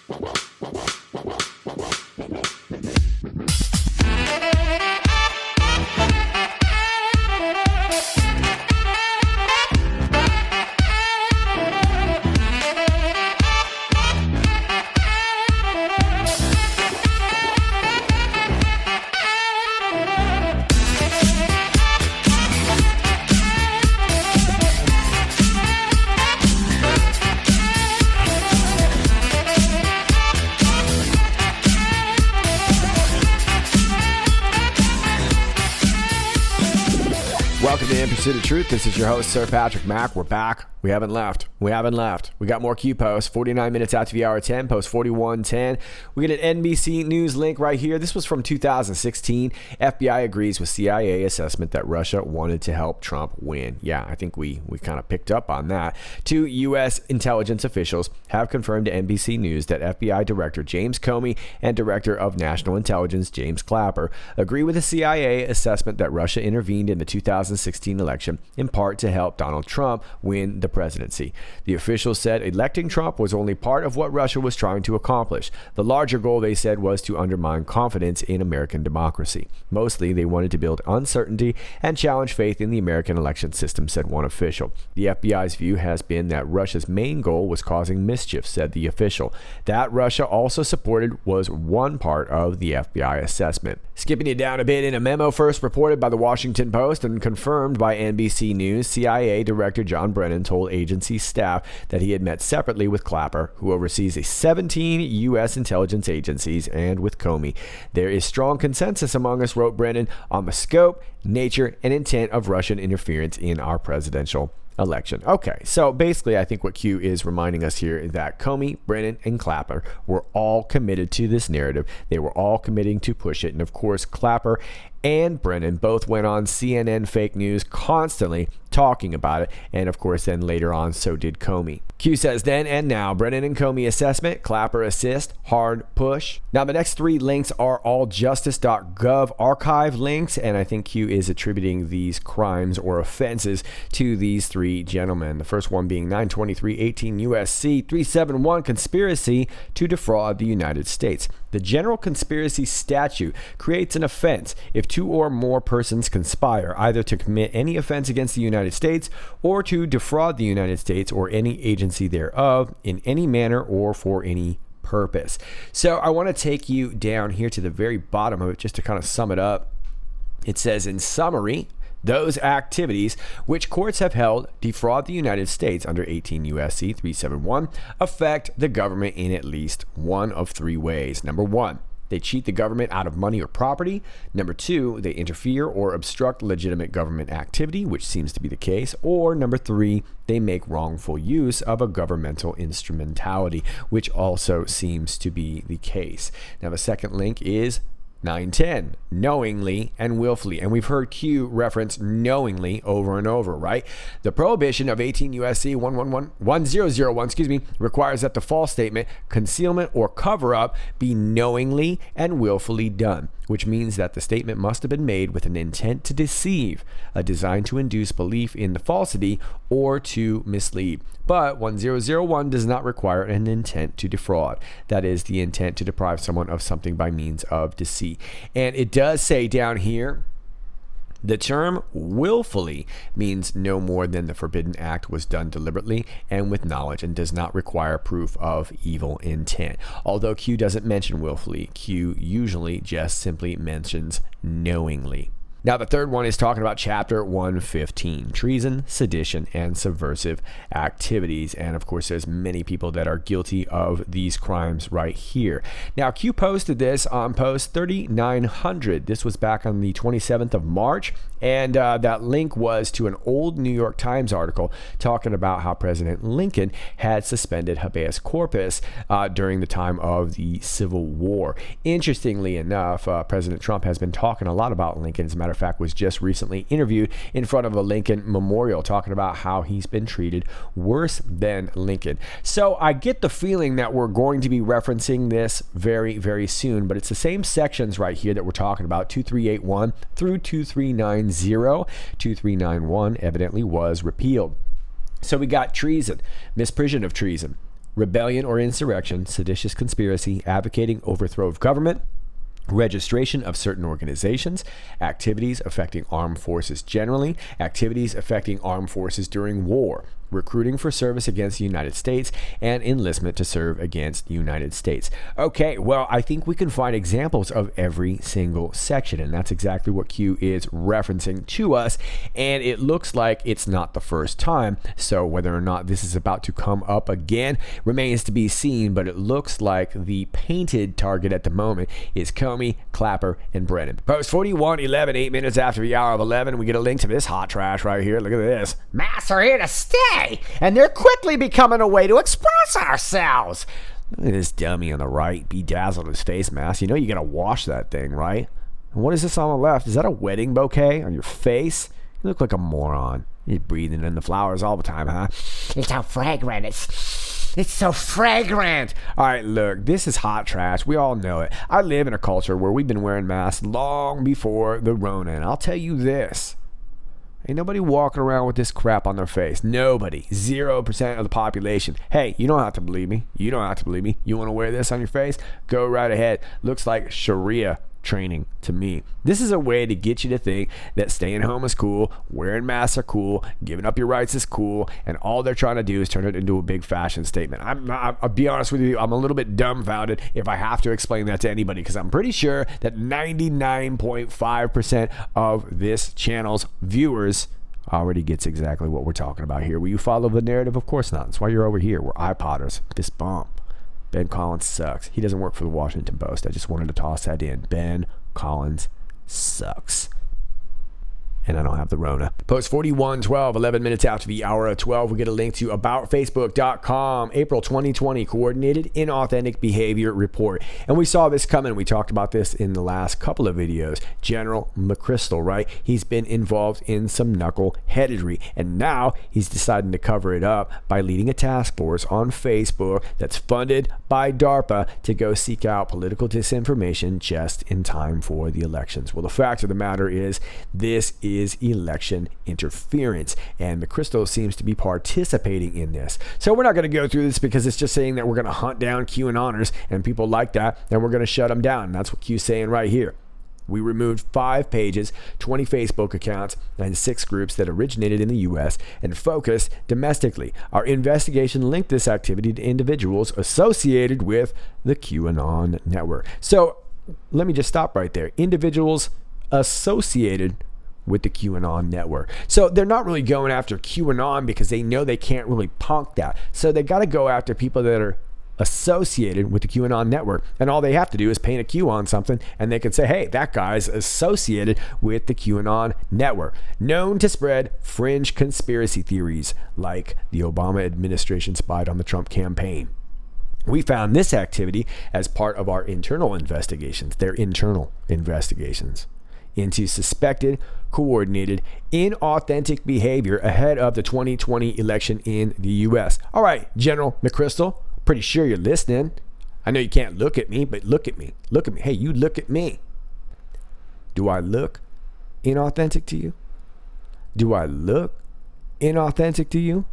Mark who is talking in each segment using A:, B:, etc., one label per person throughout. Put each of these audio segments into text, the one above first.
A: Welcome to In Pursuit of Truth. This is your host, Sir Patrick Mack. We're back. We haven't left. We got more Q posts. 49 minutes after the hour 10, post 4110. We get an NBC News link right here. This was from 2016. FBI agrees with CIA assessment that Russia wanted to help Trump win. Yeah, I think we kind of picked up on that. 2 U.S. intelligence officials have confirmed to NBC News that FBI Director James Comey and Director of National Intelligence James Clapper agree with the CIA assessment that Russia intervened in the 2016 election in part to help Donald Trump win the presidency. The officials said electing Trump was only part of what Russia was trying to accomplish. The larger goal, they said, was to undermine confidence in American democracy. Mostly, they wanted to build uncertainty and challenge faith in the American election system, said one official. The FBI's view has been that Russia's main goal was causing mischief, said the official. That Russia also supported was one part of the FBI assessment. Skipping it down a bit, in a memo first reported by the Washington Post and confirmed by NBC News, CIA Director John Brennan told agency staff that he had met separately with Clapper, who oversees 17 U.S. intelligence agencies, and with Comey. There is strong consensus among us, wrote Brennan, on the scope, nature, and intent of Russian interference in our presidential election. Okay, so basically I think what Q is reminding us here is that Comey, Brennan, and Clapper were all committed to this narrative. They were all committing to push it. And of course, Clapper and Brennan both went on CNN fake news constantly talking about it. And of course, then later on, so did Comey. Q says then and now, Brennan and Comey assessment, Clapper assist, hard push. Now, the next 3 links are all justice.gov archive links, and I think Q is attributing these crimes or offenses to these 3 gentlemen. The first one being 923-18 U.S.C. 371, conspiracy to defraud the United States. The general conspiracy statute creates an offense if 2 or more persons conspire either to commit any offense against the United States or to defraud the United States or any agency thereof in any manner or for any purpose. So I want to take you down here to the very bottom of it just to kind of sum it up. It says, in summary, those activities which courts have held defraud the United States under 18 U.S.C. 371 affect the government in at least one of 3 ways. Number 1, they cheat the government out of money or property. Number 2, they interfere or obstruct legitimate government activity, which seems to be the case. Or number 3, they make wrongful use of a governmental instrumentality, which also seems to be the case. Now, the second link is 910, knowingly and willfully. And we've heard Q reference knowingly over and over, right? The prohibition of 18 U.S.C. 1001, requires that the false statement, concealment, or cover-up be knowingly and willfully done, which means that the statement must have been made with an intent to deceive, a design to induce belief in the falsity, or to mislead. But 1001 does not require an intent to defraud. That is, the intent to deprive someone of something by means of deceit. And it does say down here, the term willfully means no more than the forbidden act was done deliberately and with knowledge and does not require proof of evil intent. Although Q doesn't mention willfully, Q usually just simply mentions knowingly. Now, the third one is talking about Chapter 115, treason, sedition, and subversive activities. And of course, there's many people that are guilty of these crimes right here. Now, Q posted this on post 3900. This was back on the 27th of March. And that link was to an old New York Times article talking about how President Lincoln had suspended habeas corpus during the time of the Civil War. Interestingly enough, President Trump has been talking a lot about Lincoln. As a matter of fact, was just recently interviewed in front of a Lincoln memorial talking about how he's been treated worse than Lincoln. So I get the feeling that we're going to be referencing this very, very soon, but it's the same sections right here that we're talking about, 2381 through 2390. 2391 evidently was repealed. So we got treason, misprision of treason, rebellion or insurrection, seditious conspiracy, advocating overthrow of government, registration of certain organizations, activities affecting armed forces generally, activities affecting armed forces during war, recruiting for service against the United States, and enlistment to serve against the United States. Okay, well, I think we can find examples of every single section, and that's exactly what Q is referencing to us, and it looks like it's not the first time, so whether or not this is about to come up again remains to be seen, but it looks like the painted target at the moment is Comey, Clapper, and Brennan. Post 41:11, 8 minutes after the hour of 11, we get a link to this hot trash right here. Look at this.
B: Masks are here to stay, and they're quickly becoming a way to express ourselves.
A: Look at this dummy on the right, bedazzled his face mask. You know you gotta wash that thing, right? And what is this on the left? Is that a wedding bouquet on your face? You look like a moron. You're breathing in the flowers all the time, huh?
B: It's so fragrant. It's so fragrant.
A: All right, look, this is hot trash. We all know it. I live in a culture where we've been wearing masks long before the Rona, and I'll tell you this. Ain't nobody walking around with this crap on their face. Nobody. 0% of the population. Hey, you don't have to believe me. You don't have to believe me. You want to wear this on your face? Go right ahead. Looks like Sharia training to me. This is a way to get you to think that staying home is cool, wearing masks are cool, giving up your rights is cool, and all they're trying to do is turn it into a big fashion statement. I'll be honest with you, I'm a little bit dumbfounded if I have to explain that to anybody, because I'm pretty sure that 99.5% of this channel's viewers already gets exactly what we're talking about here. Will you follow the narrative? Of course not. That's why you're over here. We're iPodders. Fist bump. Ben Collins sucks. He doesn't work for the Washington Post. I just wanted to toss that in. Ben Collins sucks. And I don't have the Rona. Post 41:12, 11 minutes after the hour of 12, we get a link to aboutfacebook.com, April 2020, Coordinated Inauthentic Behavior Report. And we saw this coming. We talked about this in the last couple of videos. General McChrystal, right? He's been involved in some knuckleheadedry. And now he's deciding to cover it up by leading a task force on Facebook that's funded by DARPA to go seek out political disinformation just in time for the elections. Well, the fact of the matter is, this is election interference, and McChrystal seems to be participating in this. So we're not going to go through this because it's just saying that we're going to hunt down QAnoners and people like that, and we're going to shut them down. And that's what Q's saying right here. We removed 5 pages, 20 Facebook accounts, and 6 groups that originated in the U.S. and focused domestically. Our investigation linked this activity to individuals associated with the QAnon network. So let me just stop right there. Individuals associated with the QAnon network. So they're not really going after QAnon because they know they can't really punk that. So they got to go after people that are associated with the QAnon network. And all they have to do is paint a Q on something and they can say, hey, that guy's associated with the QAnon network. Known to spread fringe conspiracy theories like the Obama administration spied on the Trump campaign. We found this activity as part of our internal investigations, their internal investigations, into suspected, coordinated, inauthentic behavior ahead of the 2020 election in the U.S. All right, General McChrystal, pretty sure you're listening. I know you can't look at me, but look at me. Look at me. Hey, you look at me. Do I look inauthentic to you? Do I look inauthentic to you?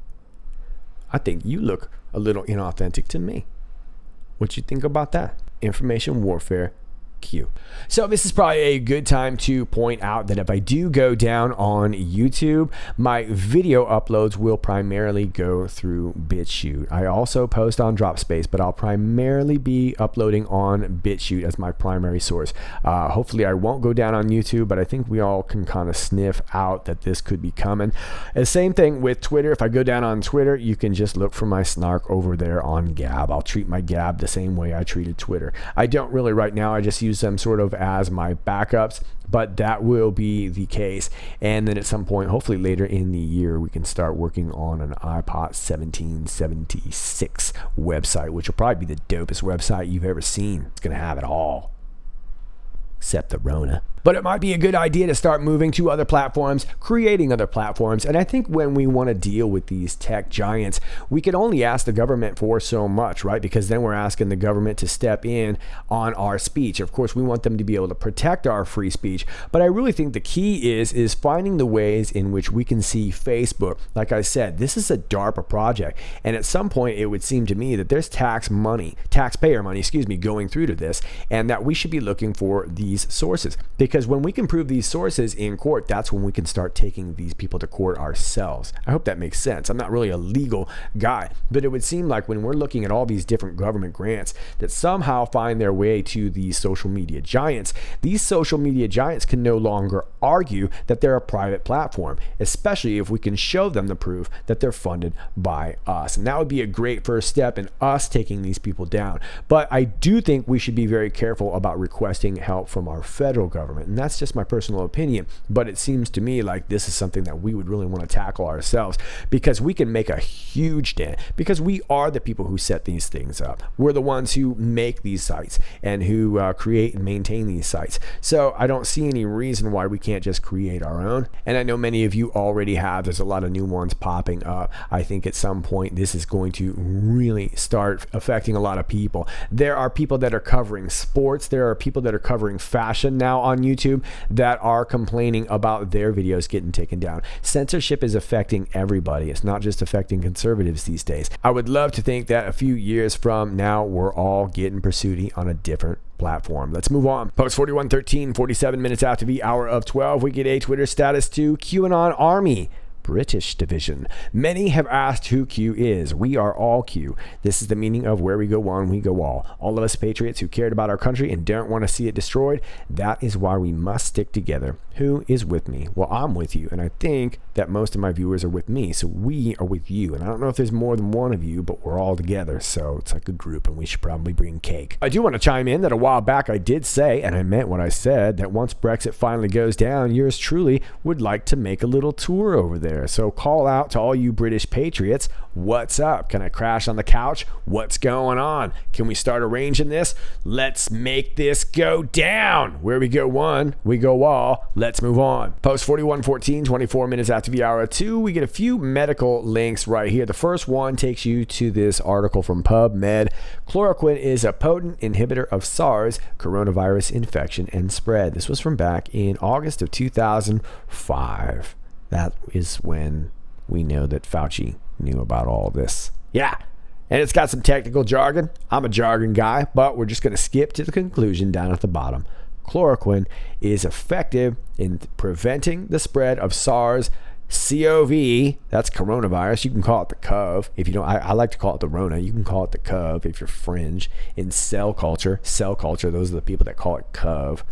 A: I think you look a little inauthentic to me. What you think about that? Information warfare. Q. So this is probably a good time to point out that if I do go down on YouTube, my video uploads will primarily go through BitChute. I also post on DropSpace, but I'll primarily be uploading on BitChute as my primary source. Hopefully I won't go down on YouTube, but I think we all can kind of sniff out that this could be coming. And same thing with Twitter. If I go down on Twitter, you can just look for my snark over there on Gab. I'll treat my Gab the same way I treated Twitter. I don't really right now. I just use them sort of as my backups, but that will be the case. And then at some point, hopefully later in the year, we can start working on an IPOT 1776 website, which will probably be the dopest website you've ever seen. It's going to have it all, except the Rona. But it might be a good idea to start moving to other platforms, creating other platforms. And I think when we want to deal with these tech giants, we can only ask the government for so much, right? Because then we're asking the government to step in on our speech. Of course, we want them to be able to protect our free speech. But I really think the key is finding the ways in which we can see Facebook. Like I said, this is a DARPA project. And at some point, it would seem to me that there's taxpayer money, going through to this, and that we should be looking for these sources. Because when we can prove these sources in court, that's when we can start taking these people to court ourselves. I hope that makes sense. I'm not really a legal guy, but it would seem like when we're looking at all these different government grants that somehow find their way to these social media giants, these social media giants can no longer argue that they're a private platform, especially if we can show them the proof that they're funded by us. And that would be a great first step in us taking these people down. But I do think we should be very careful about requesting help from our federal government. And that's just my personal opinion. But it seems to me like this is something that we would really want to tackle ourselves, because we can make a huge dent, because we are the people who set these things up. We're the ones who make these sites and who create and maintain these sites. So I don't see any reason why we can't just create our own. And I know many of you already have. There's a lot of new ones popping up. I think at some point this is going to really start affecting a lot of people. There are people that are covering sports. There are people that are covering fashion now on YouTube that are complaining about their videos getting taken down. Censorship is affecting everybody. It's not just affecting conservatives these days. I would love to think that a few years from now, we're all getting pursuity on a different platform. Let's move on. Post 4113, 47 minutes after the hour of 12, we get a Twitter status to QAnon Army British Division. Many have asked who Q is. We are all Q. This is the meaning of where we go one, we go all. All of us patriots who cared about our country and don't want to see it destroyed. That is why we must stick together. Who is with me? Well, I'm with you, and I think that most of my viewers are with me, so we are with you. And I don't know if there's more than one of you, but we're all together, so it's like a group, and we should probably bring cake. I do want to chime in that a while back I did say, and I meant what I said, that once Brexit finally goes down, yours truly would like to make a little tour over there. So call out to all you British patriots. What's up? Can I crash on the couch? What's going on? Can we start arranging this? Let's make this go down. Where we go one, we go all. Let's move on. Post 4114, 24 minutes after the hour 2, we get a few medical links right here. The first one takes you to this article from PubMed. Chloroquine is a potent inhibitor of SARS coronavirus infection and spread. This was from back in August of 2005. That is when we know that Fauci knew about all this. Yeah. And it's got some technical jargon. I'm a jargon guy, but we're just going to skip to the conclusion down at the bottom. Chloroquine is effective in preventing the spread of SARS-CoV. That's coronavirus. You can call it the CoV. If you don't, I like to call it the Rona. You can call it the CoV if you're fringe. In cell culture, those are the people that call it CoV.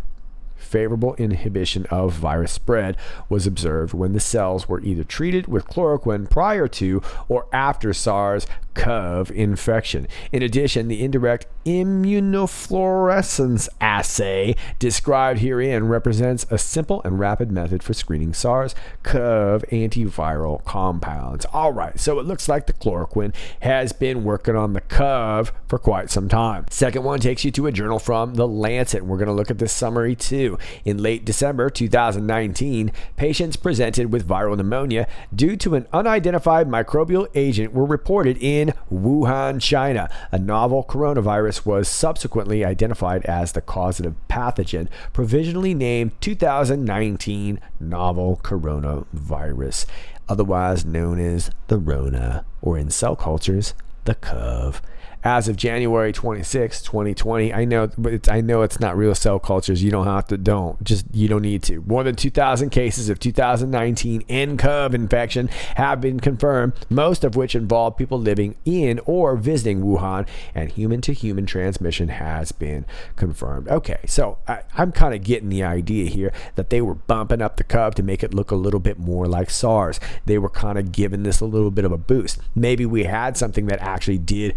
A: Favorable inhibition of virus spread was observed when the cells were either treated with chloroquine prior to or after SARS-CoV infection. In addition, the indirect immunofluorescence assay described herein represents a simple and rapid method for screening SARS-CoV antiviral compounds. All right, so it looks like the chloroquine has been working on the CoV for quite some time. Second one takes you to a journal from The Lancet. We're going to look at this summary too. In late December 2019, patients presented with viral pneumonia due to an unidentified microbial agent were reported in Wuhan, China. A novel coronavirus was subsequently identified as the causative pathogen, provisionally named 2019 novel coronavirus, otherwise known as the Rona, or in cell cultures, the CoV. As of January 26, 2020, I know it's not real cell cultures. You don't need to. More than 2,000 cases of 2019 nCoV infection have been confirmed, most of which involve people living in or visiting Wuhan, and human-to-human transmission has been confirmed. Okay, so I'm kind of getting the idea here that they were bumping up the CoV to make it look a little bit more like SARS. They were kind of giving this a little bit of a boost. Maybe we had something that actually did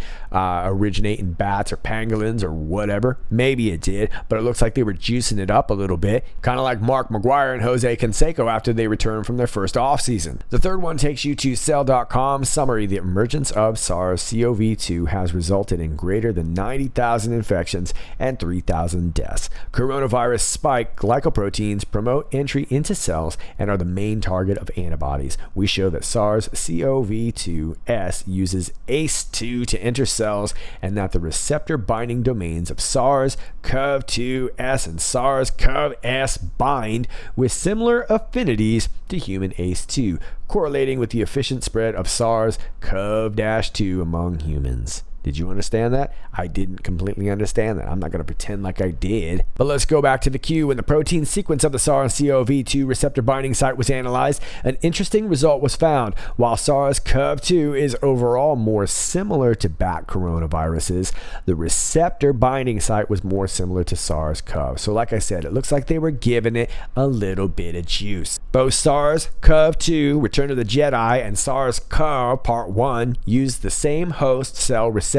A: originate in bats or pangolins or whatever. Maybe it did, but it looks like they were juicing it up a little bit, kind of like Mark McGuire and Jose Canseco after they returned from their first offseason. The third one takes you to Cell.com. Summary: the emergence of SARS-CoV-2 has resulted in greater than 90,000 infections and 3,000 deaths. Coronavirus spike glycoproteins promote entry into cells and are the main target of antibodies. We show that SARS-CoV-2S uses ACE2 to enter cells, and that the receptor binding domains of SARS-CoV-2S and SARS-CoV-S bind with similar affinities to human ACE2, correlating with the efficient spread of SARS-CoV-2 among humans. Did you understand that? I didn't completely understand that. I'm not going to pretend like I did. But let's go back to the Q. When the protein sequence of the SARS-CoV-2 receptor binding site was analyzed, an interesting result was found. While SARS-CoV-2 is overall more similar to bat coronaviruses, the receptor binding site was more similar to SARS-CoV. So like I said, it looks like they were giving it a little bit of juice. Both SARS-CoV-2, Return of the Jedi, and SARS-CoV Part 1 used the same host cell receptor.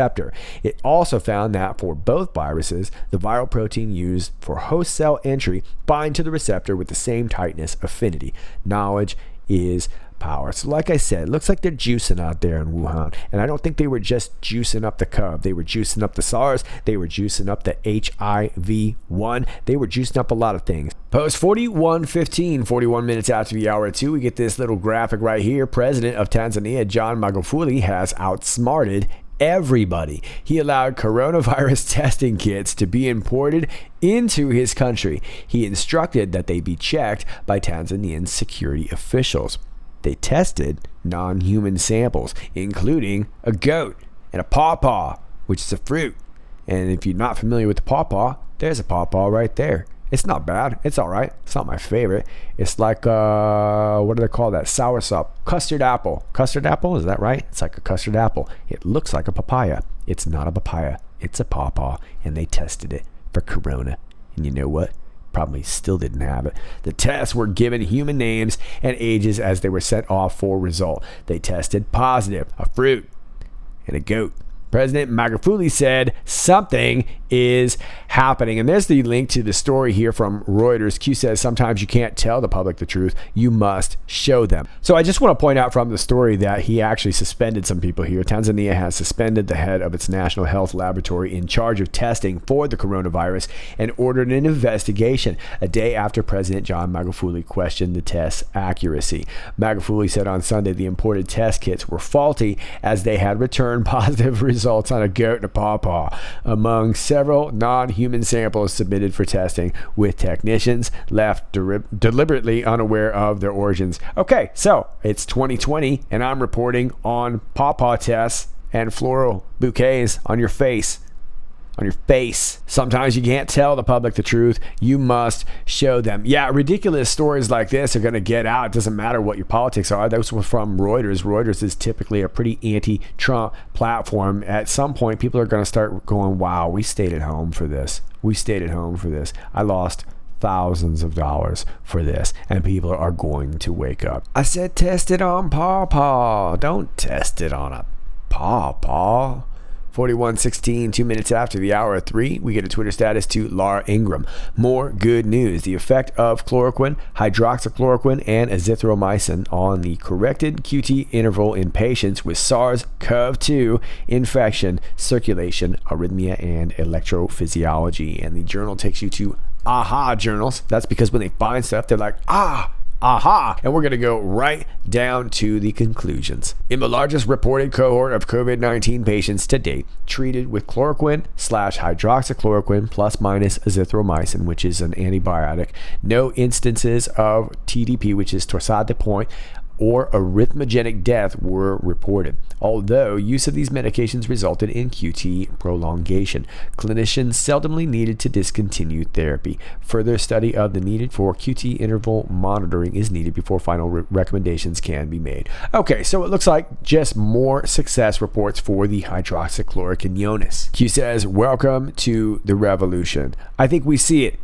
A: It also found that for both viruses, the viral protein used for host cell entry bind to the receptor with the same tightness affinity. Knowledge is power. So like I said, it looks like they're juicing out there in Wuhan. And I don't think they were just juicing up the CoV. They were juicing up the SARS. They were juicing up the HIV-1. They were juicing up a lot of things. Post 41:15, 41 minutes after the hour 2, we get this little graphic right here. President of Tanzania, John Magufuli, has outsmarted everybody. He allowed coronavirus testing kits to be imported into his country. He instructed that they be checked by Tanzanian security officials. They tested non-human samples, including a goat and a pawpaw, which is a fruit. And if you're not familiar with the pawpaw, there's a pawpaw right there. It's not bad. It's all right. It's not my favorite. It's like, what do they call that? Soursop. Custard apple. Custard apple? Is that right? It's like a custard apple. It looks like a papaya. It's not a papaya. It's a pawpaw. And they tested it for corona. And you know what? Probably still didn't have it. The tests were given human names and ages as they were sent off for result. They tested positive. A fruit and a goat. President Magufuli said something is happening. And there's the link to the story here from Reuters. Q says sometimes you can't tell the public the truth. You must show them. So I just want to point out from the story that he actually suspended some people here. Tanzania has suspended the head of its national health laboratory in charge of testing for the coronavirus and ordered an investigation a day after President John Magufuli questioned the test's accuracy. Magufuli said on Sunday the imported test kits were faulty as they had returned positive results on a goat and a pawpaw among several non-human samples submitted for testing, with technicians left deliberately unaware of their origins. Okay, so it's 2020 and I'm reporting on pawpaw tests and floral bouquets on your face. On your face. Sometimes you can't tell the public the truth. You must show them. Yeah, ridiculous stories like this are going to get out. It doesn't matter what your politics are. Those were from Reuters. Reuters is typically a pretty anti-Trump platform. At some point, people are going to start going, wow, we stayed at home for this. We stayed at home for this. I lost thousands of dollars for this, and people are going to wake up. I said test it on pawpaw. Don't test it on a pawpaw. 41:16, 2 minutes after the hour 3, we get a Twitter status to Laura Ingram. More good news. The effect of chloroquine, hydroxychloroquine, and azithromycin on the corrected QT interval in patients with SARS-CoV-2 infection, circulation, arrhythmia, and electrophysiology. And the journal takes you to AHA journals. That's because when they find stuff, they're like, aha, and we're going to go right down to the conclusions. In the largest reported cohort of COVID-19 patients to date, treated with chloroquine/hydroxychloroquine plus minus azithromycin, which is an antibiotic, no instances of TDP, which is torsade de pointe, or arrhythmogenic death were reported, although use of these medications resulted in QT prolongation. Clinicians seldomly needed to discontinue therapy. Further study of the needed for QT interval monitoring is needed before final recommendations can be made. Okay, so it looks like just more success reports for the hydroxychloroquine. Q says, welcome to the revolution. I think we see it.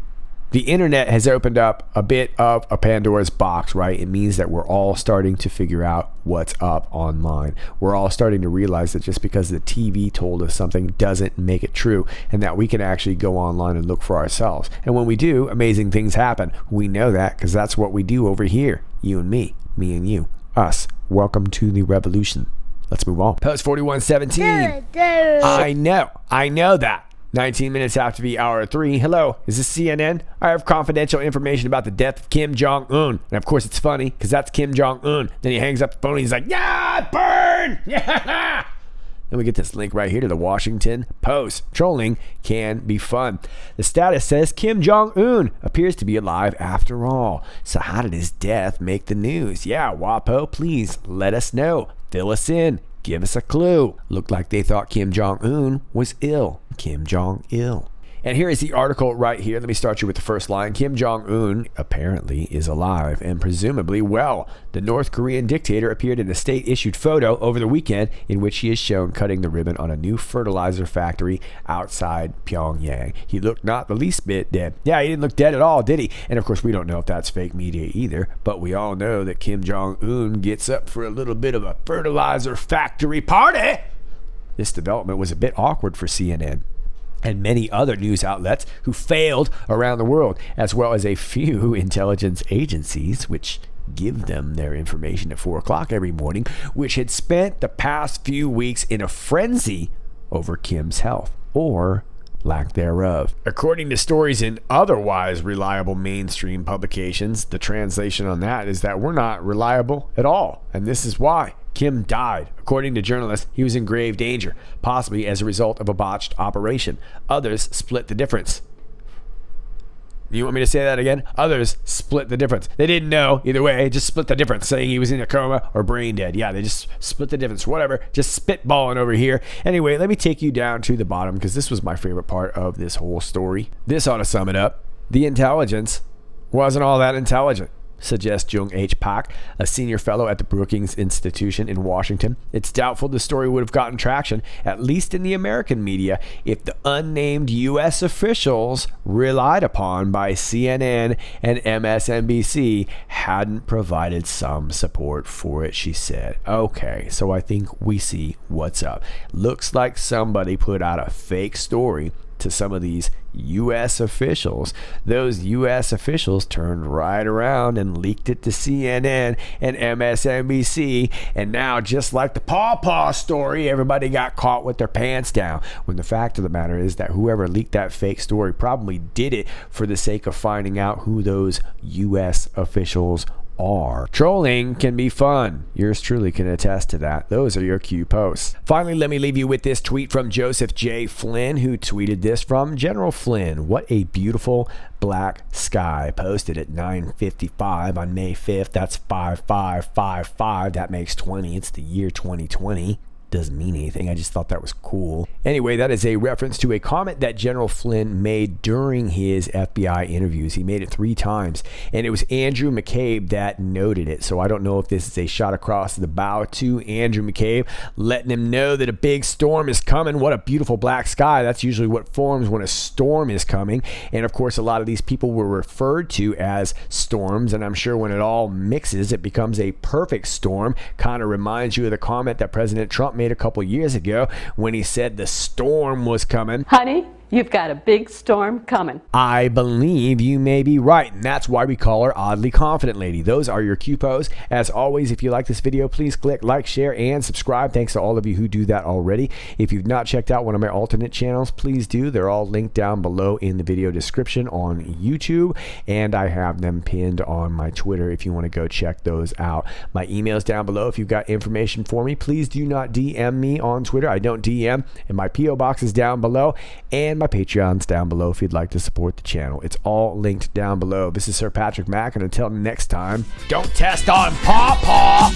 A: The internet has opened up a bit of a Pandora's box, right? It means that we're all starting to figure out what's up online. We're all starting to realize that just because the TV told us something doesn't make it true, and that we can actually go online and look for ourselves. And when we do, amazing things happen. We know that because that's what we do over here. You and me and you, us. Welcome to the revolution. Let's move on. Post 4117. I know that. 19 minutes after the hour 3. Hello, is this CNN? I have confidential information about the death of Kim Jong-un. And of course it's funny, because that's Kim Jong-un. Then he hangs up the phone and he's like, yeah, burn! Yeah! Then we get this link right here to the Washington Post. Trolling can be fun. The status says Kim Jong-un appears to be alive after all. So how did his death make the news? Yeah, WAPO, please let us know. Fill us in. Give us a clue. Looked like they thought Kim Jong-un was ill. Kim Jong-il. And here is the article right here. Let me start you with the first line. Kim Jong-un apparently is alive and presumably well. The North Korean dictator appeared in a state-issued photo over the weekend in which he is shown cutting the ribbon on a new fertilizer factory outside Pyongyang. He looked not the least bit dead. Yeah, he didn't look dead at all, did he? And of course, we don't know if that's fake media either, but we all know that Kim Jong-un gets up for a little bit of a fertilizer factory party. This development was a bit awkward for CNN and many other news outlets who failed around the world, as well as a few intelligence agencies which give them their information at 4 o'clock every morning, which had spent the past few weeks in a frenzy over Kim's health, or lack thereof. According to stories in otherwise reliable mainstream publications, the translation on that is that we're not reliable at all, and this is why. Kim died. According to journalists, he was in grave danger, possibly as a result of a botched operation. Others split the difference. You want me to say that again? Others split the difference. They didn't know either way, just split the difference, saying he was in a coma or brain dead. Yeah, they just split the difference. Whatever, just spitballing over here. Anyway, let me take you down to the bottom because this was my favorite part of this whole story. This ought to sum it up. The intelligence wasn't all that intelligent, suggests Jung H. Pak, a senior fellow at the Brookings Institution in Washington. It's doubtful the story would have gotten traction, at least in the American media, if the unnamed U.S. officials relied upon by CNN and MSNBC hadn't provided some support for it, she said. Okay, so I think we see what's up. Looks like somebody put out a fake story to some of these U.S. officials. Those U.S. officials turned right around and leaked it to CNN and MSNBC, and now, just like the Paw story, everybody got caught with their pants down, when the fact of the matter is that whoever leaked that fake story probably did it for the sake of finding out who those U.S. officials are. Trolling can be fun. Yours truly can attest to that. Those are your Q posts. Finally, let me leave you with this tweet from Joseph J. Flynn, who tweeted this from General Flynn. What a beautiful black sky. Posted at 9:55 on May 5th. That's 5555. That makes 20. It's the year 2020. Doesn't mean anything. I just thought that was cool. Anyway, that is a reference to a comment that General Flynn made during his FBI interviews. He made it 3 times, and it was Andrew McCabe that noted it. So I don't know if this is a shot across the bow to Andrew McCabe, letting him know that a big storm is coming. What a beautiful black sky. That's usually what forms when a storm is coming. And of course, a lot of these people were referred to as storms, and I'm sure when it all mixes, it becomes a perfect storm. Kind of reminds you of the comment that President Trump made a couple years ago when he said the storm was coming.
C: Honey, you've got a big storm coming.
A: I believe you may be right, and that's why we call her Oddly Confident Lady. Those are your Q-Pos. As always, if you like this video, please click like, share, and subscribe. Thanks to all of you who do that already. If you've not checked out one of my alternate channels, please do. They're all linked down below in the video description on YouTube, and I have them pinned on my Twitter if you want to go check those out. My email's down below. If you've got information for me, please do not DM me on Twitter. I don't DM, and my P.O. box is down below, and my Patreon's down below if you'd like to support the channel. It's all linked down below. This is Sir Patrick Mack, and until next time, don't test on Paw.